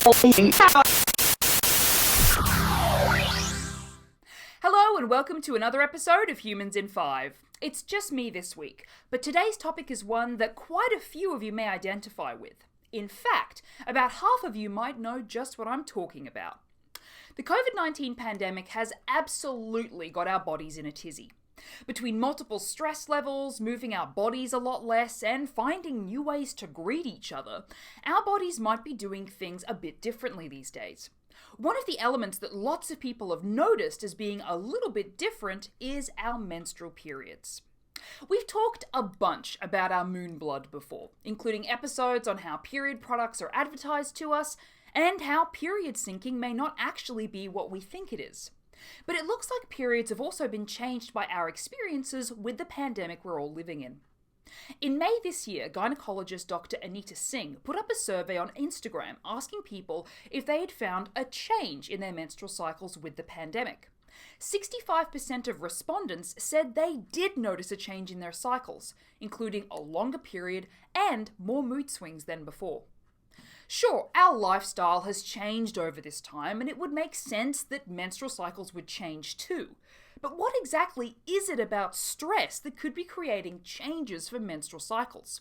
Hello and welcome to another episode of Humans in 5. It's just me this week, but today's topic is one that quite a few of you may identify with. In fact, about half of you might know just what I'm talking about. The COVID-19 pandemic has absolutely got our bodies in a tizzy. Between multiple stress levels, moving our bodies a lot less, and finding new ways to greet each other, our bodies might be doing things a bit differently these days. One of the elements that lots of people have noticed as being a little bit different is our menstrual periods. We've talked a bunch about our moon blood before, including episodes on how period products are advertised to us, and how period syncing may not actually be what we think it is. But it looks like periods have also been changed by our experiences with the pandemic we're all living in. In May this year, gynecologist Dr. Anita Singh put up a survey on Instagram asking people if they had found a change in their menstrual cycles with the pandemic. 65% of respondents said they did notice a change in their cycles, including a longer period and more mood swings than before. Sure, our lifestyle has changed over this time, and it would make sense that menstrual cycles would change too. But what exactly is it about stress that could be creating changes for menstrual cycles?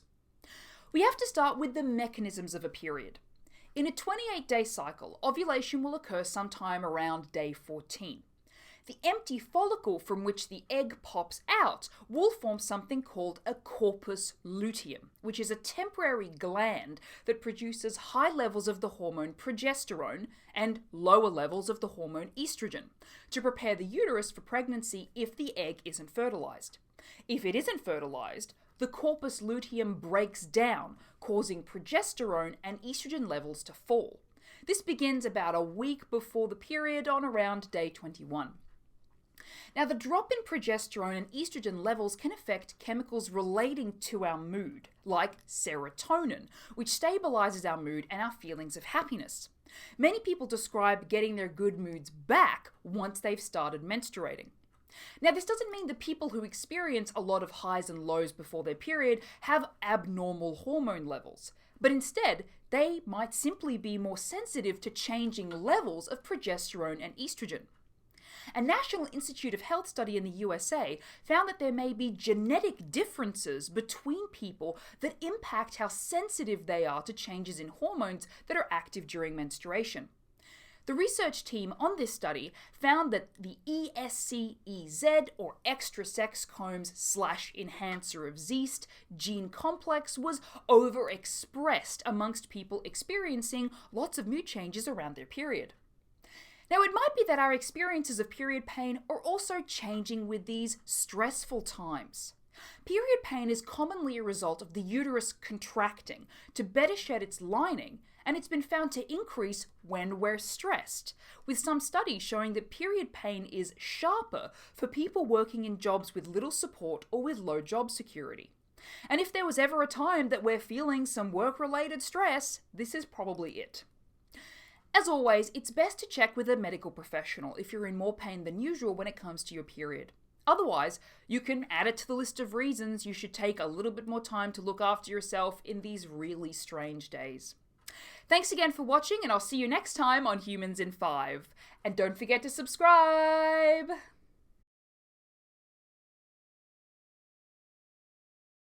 We have to start with the mechanisms of a period. In a 28-day cycle, ovulation will occur sometime around day 14. The empty follicle from which the egg pops out will form something called a corpus luteum, which is a temporary gland that produces high levels of the hormone progesterone and lower levels of the hormone estrogen to prepare the uterus for pregnancy if the egg isn't fertilized. If it isn't fertilized, the corpus luteum breaks down, causing progesterone and estrogen levels to fall. This begins about a week before the period on around day 21. Now, the drop in progesterone and estrogen levels can affect chemicals relating to our mood, like serotonin, which stabilizes our mood and our feelings of happiness. Many people describe getting their good moods back once they've started menstruating. Now, this doesn't mean that people who experience a lot of highs and lows before their period have abnormal hormone levels, but instead, they might simply be more sensitive to changing levels of progesterone and estrogen. A National Institute of Health study in the USA found that there may be genetic differences between people that impact how sensitive they are to changes in hormones that are active during menstruation. The research team on this study found that the ESCEZ, or extra sex chromes/enhancer of Zeast, gene complex was overexpressed amongst people experiencing lots of mood changes around their period. Now, it might be that our experiences of period pain are also changing with these stressful times. Period pain is commonly a result of the uterus contracting to better shed its lining, and it's been found to increase when we're stressed, with some studies showing that period pain is sharper for people working in jobs with little support or with low job security. And if there was ever a time that we're feeling some work-related stress, this is probably it. As always, it's best to check with a medical professional if you're in more pain than usual when it comes to your period. Otherwise, you can add it to the list of reasons you should take a little bit more time to look after yourself in these really strange days. Thanks again for watching, and I'll see you next time on Humans in 5. And don't forget to subscribe!